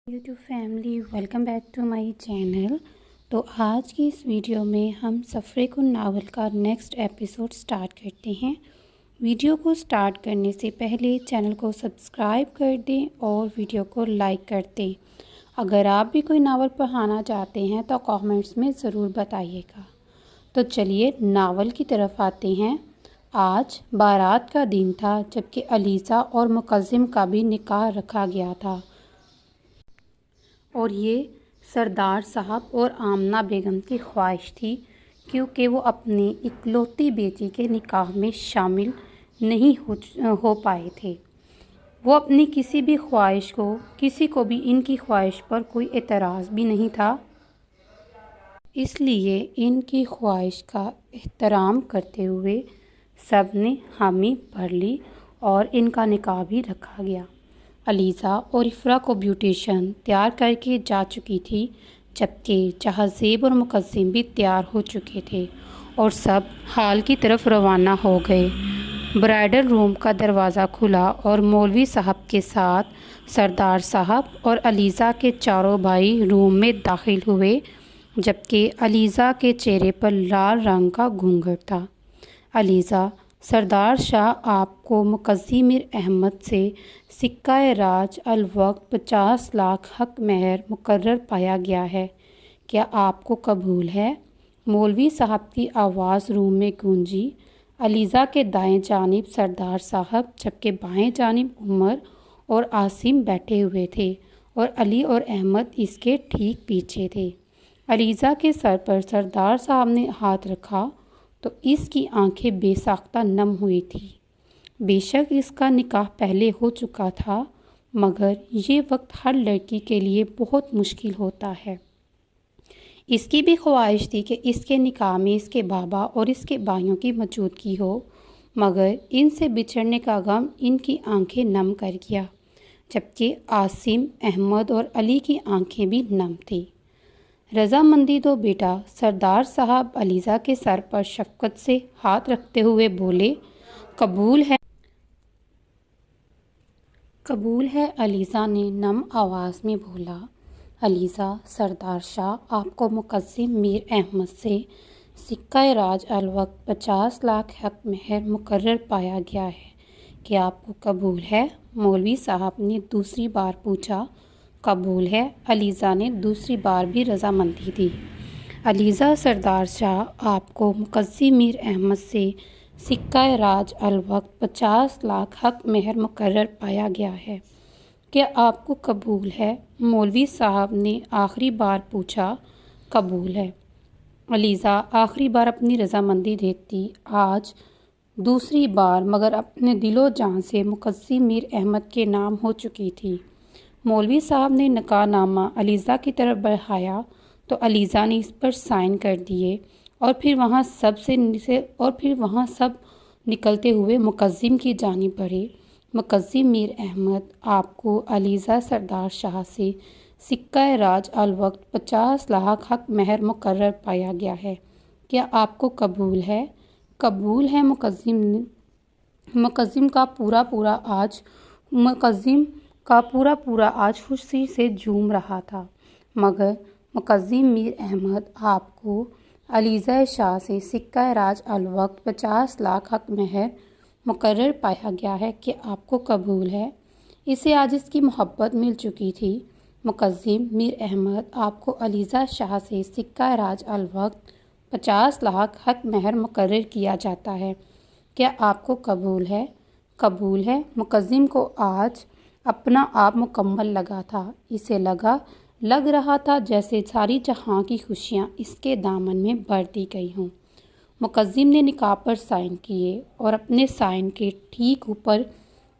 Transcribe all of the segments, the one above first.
YouTube family welcome back to my channel. तो आज की इस वीडियो में हम सफ़रे-ए-कुन नावल का नेक्स्ट एपिसोड स्टार्ट करते हैं। वीडियो को स्टार्ट करने से पहले चैनल को सब्सक्राइब कर दें और वीडियो को लाइक कर दें। अगर आप भी कोई नावल पढ़ाना चाहते हैं तो कमेंट्स में ज़रूर बताइएगा। तो चलिए नावल की तरफ आते हैं। आज बारात का दिन था, जबकि अलीज़ा और मुकज़्ज़िम का भी निकाह रखा गया था और ये सरदार साहब और आमना बेगम की ख्वाहिश थी, क्योंकि वो अपनी इकलौती बेटी के निकाह में शामिल नहीं हो पाए थे। वो अपनी किसी भी ख्वाहिश को, किसी को भी इनकी ख्वाहिश पर कोई एतराज़ भी नहीं था, इसलिए इनकी ख्वाहिश का एहतराम करते हुए सब ने हामी भर ली और इनका निकाह भी रखा गया। अलीज़ा और इफ़रा को ब्यूटिशन तैयार करके जा चुकी थी, जबकि जहाज़ेब और मुकज़्ज़िम भी तैयार हो चुके थे और सब हाल की तरफ रवाना हो गए। ब्राइडल रूम का दरवाज़ा खुला और मौलवी साहब के साथ सरदार साहब और अलीज़ा के चारों भाई रूम में दाखिल हुए, जबकि अलीज़ा के चेहरे पर लाल रंग का घूंघट था। अलीज़ा, सरदार शाह आपको मुकज़्ज़िम मीर अहमद से सिक्का राज अलवक्त 50 लाख हक महर मुकर्रर पाया गया है, क्या आपको कबूल है? मौलवी साहब की आवाज़ रूम में गूंजी। अलीज़ा के दाएं जानिब सरदार साहब, जबकि बाएं जानिब उमर और आसिम बैठे हुए थे और अली और अहमद इसके ठीक पीछे थे। अलीज़ा के सर पर सरदार साहब ने हाथ रखा तो इसकी आंखें बेसाख्ता नम हुई थी। बेशक इसका निकाह पहले हो चुका था, मगर ये वक्त हर लड़की के लिए बहुत मुश्किल होता है। इसकी भी ख्वाहिश थी कि इसके निकाह में इसके बाबा और इसके भाइयों की मौजूदगी हो, मगर इनसे बिछड़ने का गम इनकी आंखें नम कर गया, जबकि आसिम, अहमद और अली की आंखें भी नम थी। रज़ामंदी दो बेटा, सरदार साहब अलीज़ा के सर पर शफ़क़त से हाथ रखते हुए बोले। कबूल है, कबूल है, अलीज़ा ने नम आवाज़ में बोला। अलीज़ा, सरदार शाह आपको मुकज़्ज़िम मीर अहमद से सिक्का राज अलवक्त 50 लाख हक महर मुकर्रर पाया गया है, क्या आपको कबूल है? मौलवी साहब ने दूसरी बार पूछा। कबूल है, अलीज़ा ने दूसरी बार भी रज़ामंदी दी। अलीज़ा, सरदार शाह आपको मुकज़्ज़िम मीर अहमद से सिक्का राज अलवक्त 50 लाख हक महर मुकर्रर पाया गया है, क्या आपको कबूल है? मौलवी साहब ने आखिरी बार पूछा। कबूल है। अलीज़ा आखिरी बार अपनी रज़ामंदी देती, आज दूसरी बार, मगर अपने दिलो जान से मुकज़्ज़िम मीर अहमद के नाम हो चुकी थी। मौलवी साहब ने निकाहनामा अलीज़ा की तरफ बढ़ाया तो अलीज़ा ने इस पर साइन कर दिए और फिर वहाँ सब निकलते हुए मुकज़्ज़िम की जानिब बढ़े। मुकज़्ज़िम मीर अहमद, आपको अलीज़ा सरदार शाह से सिक्का राज अलवक्त 50 लाख हक महर मुकर्रर पाया गया है, क्या आपको कबूल है? कबूल है, मुकज़्ज़िम का पूरा आज खुशी से झूम रहा था, मगर मुकज़्ज़िम मीर अहमद, आपको अलीज़ा शाह से सिक्का राज अलवक्त 50 लाख हक महर मुकर्रर पाया गया है, कि आपको कबूल है? इसे आज इसकी मोहब्बत मिल चुकी थी। मुकज़्ज़िम मीर अहमद, आपको अलीज़ा शाह से सिक्का राज अलवक्त 50 लाख हक महर मुकर्रर किया जाता है, क्या आपको कबूल है? कबूल है। मुकज़्ज़िम को आज अपना आप मुकम्मल लगा था। इसे लग रहा था जैसे सारी जहां की खुशियां इसके दामन में भर दी गई हों। मुकज़्ज़िम ने निकाह पर साइन किए और अपने साइन के ठीक ऊपर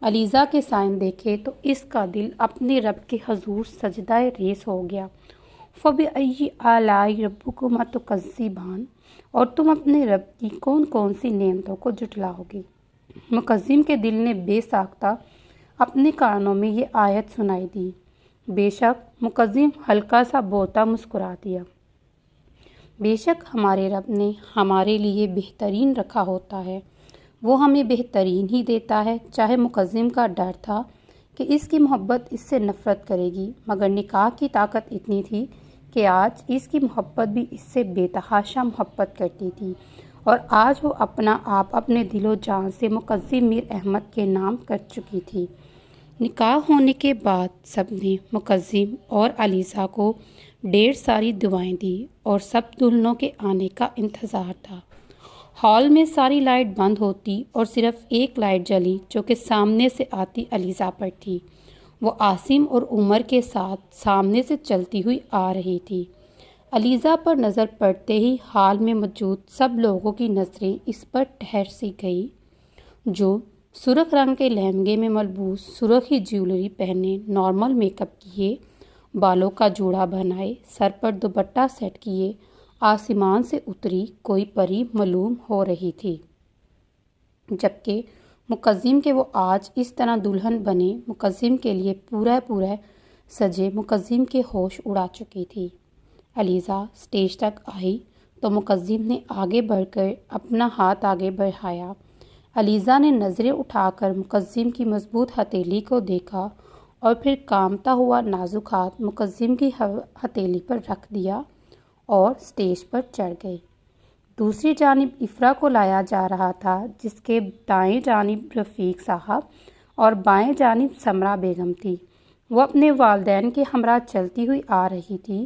अलीज़ा के साइन देखे तो इसका दिल अपने रब के हजूर सजदाए रेस हो गया। फ़बिअय्यि आलाई रब्बिकुमा तुकज़्ज़िबान, और तुम अपने रब की कौन कौन सी नेमतों को जुटलाओगे। मुकज़्ज़िम के दिल ने बेसाख्ता अपने कानों में ये आयत सुनाई दी। बेशक, मुकज़्ज़िम हल्का सा बोलता मुस्कुरा दिया। बेशक हमारे रब ने हमारे लिए बेहतरीन रखा होता है, वो हमें बेहतरीन ही देता है। चाहे मुकज़्ज़िम का डर था کہ اس کی محبت اس سے نفرت کرے گی، مگر نکاح کی طاقت اتنی تھی کہ آج اس کی محبت بھی اس سے بے تحاشا محبت کرتی تھی، اور آج وہ اپنا آپ اپنے دل و جان سے مقدم میر احمد کے نام کر چکی تھی۔ نکاح ہونے کے بعد سب نے مقدم اور علیزہ کو ڈھیر ساری دعائیں دی اور سب دلہنوں کے آنے کا انتظار تھا۔ ہال میں ساری لائٹ بند ہوتی اور صرف ایک لائٹ جلی جو کہ سامنے سے آتی علیزہ پر تھی۔ وہ عاصم اور عمر کے ساتھ سامنے سے چلتی ہوئی آ رہی تھی۔ علیزہ پر نظر پڑتے ہی ہال میں موجود سب لوگوں کی نظریں اس پر ٹھہر سی گئی، جو سرخ رنگ کے لہنگے میں ملبوس، سرخ ہی جیولری پہنے، نارمل میک اپ کیے، بالوں کا جوڑا بنائے، سر پر دوپٹہ سیٹ کیے آسمان سے اتری کوئی پری معلوم ہو رہی تھی، جبکہ مقدم کے وہ آج اس طرح دلہن بنے مقدم کے لیے پورا سجے مقدم کے ہوش اڑا چکی تھی۔ علیزہ سٹیج تک آئی تو مقدم نے آگے بڑھ کر اپنا ہاتھ آگے بڑھایا۔ علیزہ نے نظریں اٹھا کر مقدم کی مضبوط ہتھیلی کو دیکھا اور پھر کانپتا ہوا نازک ہاتھ مقدم کی ہتھیلی پر رکھ دیا اور سٹیج پر چڑھ گئی۔ دوسری جانب افرا کو لایا جا رہا تھا، جس کے دائیں جانب رفیق صاحب اور بائیں جانب سمرا بیگم تھی۔ وہ اپنے والدین کے ہمراہ چلتی ہوئی آ رہی تھی،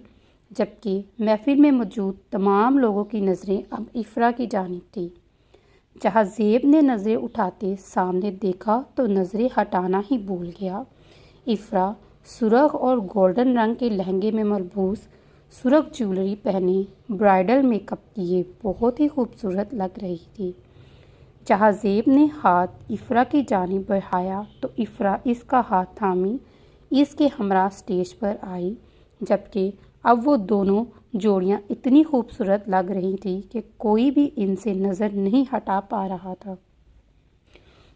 جبکہ محفل میں موجود تمام لوگوں کی نظریں اب افرا کی جانب تھی۔ جہاں زیب نے نظریں اٹھاتے سامنے دیکھا تو نظریں ہٹانا ہی بھول گیا۔ افرا سرخ اور گولڈن رنگ کے لہنگے میں ملبوس، سرخ جیولری پہنے، برائڈل میک اپ کیے بہت ہی خوبصورت لگ رہی تھی۔ جہاں زیب نے ہاتھ افرا کی جانب بڑھایا تو افرا اس کا ہاتھ تھامی اس کے ہمراہ سٹیج پر آئی، جبکہ اب وہ دونوں جوڑیاں اتنی خوبصورت لگ رہی تھی کہ کوئی بھی ان سے نظر نہیں ہٹا پا رہا تھا۔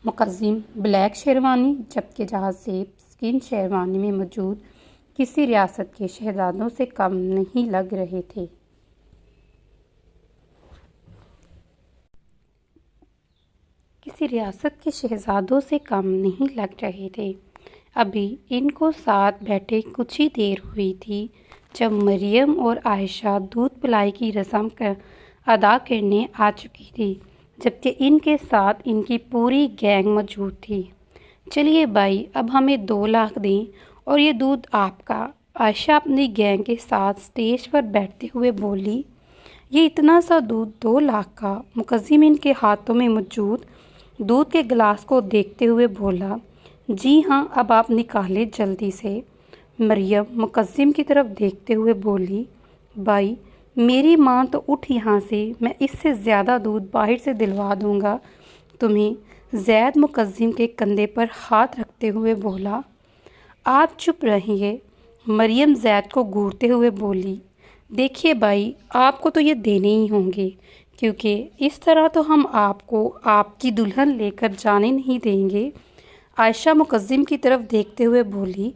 مقدم بلیک شیروانی، جبکہ جہاں زیب اسکن شیروانی میں موجود کسی ریاست کے شہزادوں سے کم نہیں لگ رہے تھے۔ ابھی ان کو ساتھ بیٹھے کچھ ہی دیر ہوئی تھی جب مریم اور عائشہ دودھ پلائی کی رسم ادا کرنے آ چکی تھی، جبکہ ان کے ساتھ ان کی پوری گینگ موجود تھی۔ چلیے بھائی، اب ہمیں 2 لاکھ دیں اور یہ دودھ آپ کا، عائشہ اپنی گینگ کے ساتھ سٹیج پر بیٹھتے ہوئے بولی۔ یہ اتنا سا دودھ 2 لاکھ کا؟ مقدم ان کے ہاتھوں میں موجود دودھ کے گلاس کو دیکھتے ہوئے بولا۔ جی ہاں، اب آپ نکالیں جلدی سے۔ مریم مقدم کی طرف دیکھتے ہوئے بولی۔ بھائی میری ماں تو اٹھ یہاں سے، میں اس سے زیادہ دودھ باہر سے دلوا دوں گا تمہیں۔ زید مقدم کے کندھے پر ہاتھ رکھتے ہوئے بولا۔ آپ چپ رہیے، مریم زید کو گھورتے ہوئے بولی۔ دیکھیے بھائی، آپ کو تو یہ دینے ہی ہوں گے، کیونکہ اس طرح تو ہم آپ کو آپ کی دلہن لے کر جانے نہیں دیں گے۔ عائشہ مقدم کی طرف دیکھتے ہوئے بولی۔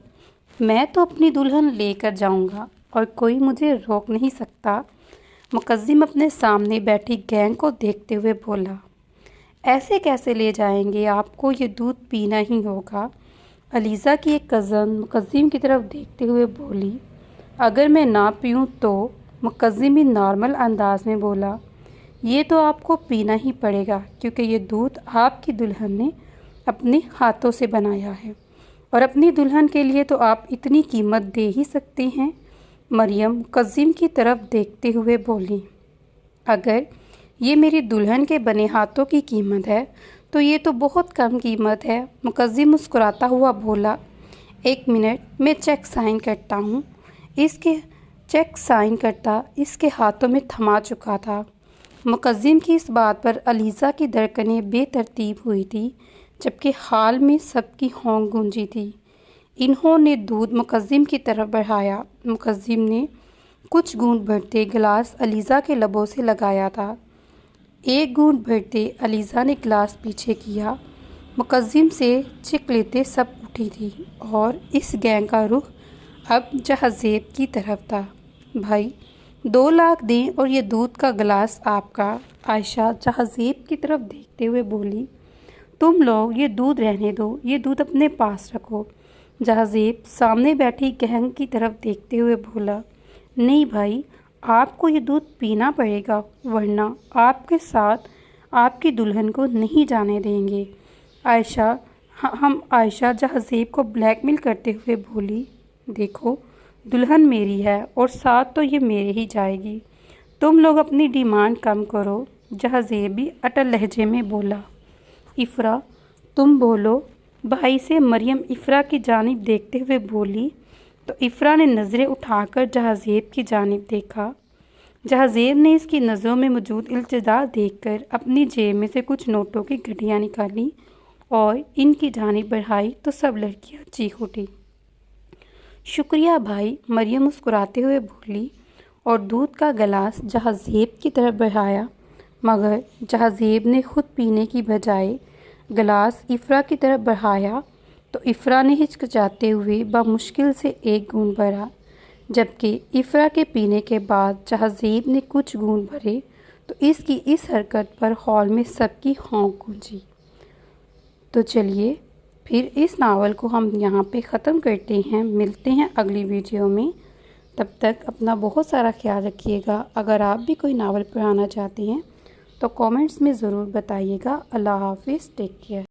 میں تو اپنی دلہن لے کر جاؤں گا اور کوئی مجھے روک نہیں سکتا۔ مقدم اپنے سامنے بیٹھی گینگ کو دیکھتے ہوئے بولا۔ ایسے کیسے لے جائیں گے؟ آپ کو یہ دودھ پینا ہی ہوگا۔ علیزہ کی ایک کزن مقدم کی طرف دیکھتے ہوئے بولی۔ اگر میں نہ پیوں تو؟ مقدم بھی نارمل انداز میں بولا۔ یہ تو آپ کو پینا ہی پڑے گا، کیونکہ یہ دودھ آپ کی دلہن نے اپنے ہاتھوں سے بنایا ہے، اور اپنی دلہن کے لیے تو آپ اتنی قیمت دے ہی سکتے ہیں۔ مریم مقدم کی طرف دیکھتے ہوئے بولی۔ اگر یہ میری دلہن کے بنے ہاتھوں کی قیمت ہے تو یہ تو بہت کم قیمت ہے۔ مقدم مسکراتا ہوا بولا۔ 1 منٹ، میں چیک سائن کرتا ہوں۔ اس کے چیک سائن کرتا اس کے ہاتھوں میں تھما چکا تھا۔ مقدم کی اس بات پر علیزہ کی دھڑکنیں بے ترتیب ہوئی تھی، جبکہ ہال میں سب کی ہونک گونجی تھی۔ انہوں نے دودھ مقدم کی طرف بڑھایا۔ مقدم نے کچھ گھونٹ بھرتے گلاس علیزہ کے لبوں سے لگایا تھا۔ 1 گھونٹ بھرتے علیزہ نے گلاس پیچھے کیا۔ مقدم سے چک لیتے سب اٹھی تھی اور اس گینگ کا رخ اب جہاں زیب کی طرف تھا۔ بھائی 2 لاکھ دیں اور یہ دودھ کا گلاس آپ کا، عائشہ جہاں زیب کی طرف دیکھتے ہوئے بولی۔ تم لوگ یہ دودھ رہنے دو، یہ دودھ اپنے پاس رکھو۔ जहाज़ेब सामने बैठी गहन की तरफ देखते हुए बोला, नहीं भाई, आपको ये दूध पीना पड़ेगा, वरना आपके साथ आपकी दुल्हन को नहीं जाने देंगे। आयशा जहाज़ेब को ब्लैकमेल करते हुए बोली, देखो, दुल्हन मेरी है और साथ तो ये मेरे ही जाएगी। तुम लोग अपनी डिमांड कम करो। जहाज़ेब भी अटल लहजे में बोला। इफ़रा, तुम बोलो। भाई से मरियम इफ़रा की जानिब देखते हुए बोली तो इफ़रा ने नज़रें उठाकर जहाज़ेब की जानिब देखा। जहाज़ेब ने इसकी नज़रों में मौजूद इल्तिजा देखकर अपनी जेब में से कुछ नोटों की गड्डियाँ निकाली और इनकी जानिब बढ़ाई तो सब लड़कियाँ चीख उठी। शुक्रिया भाई, मरियम मुस्कुराते हुए बोली और दूध का गिलास जहाज़ेब की तरफ बढ़ाया, मगर जहाज़ेब ने खुद पीने की बजाय गिलास इफ़रा की तरफ बढ़ाया तो इफ़रा ने हिचकिचाते हुए बामुश्किल से एक घूंट भरा, जबकि इफ़रा के पीने के बाद जहाज़ेब ने कुछ घूंट भरे तो इसकी इस हरकत पर हॉल में सबकी हौंक गूंजी। तो चलिए फिर इस नावल को हम यहाँ पे ख़त्म करते हैं। मिलते हैं अगली वीडियो में। तब तक अपना बहुत सारा ख्याल रखिएगा। अगर आप भी कोई नावल पढ़ाना चाहते हैं तो कमेंट्स में ज़रूर बताइएगा। अल्लाह हाफ़िज़, टेक केयर।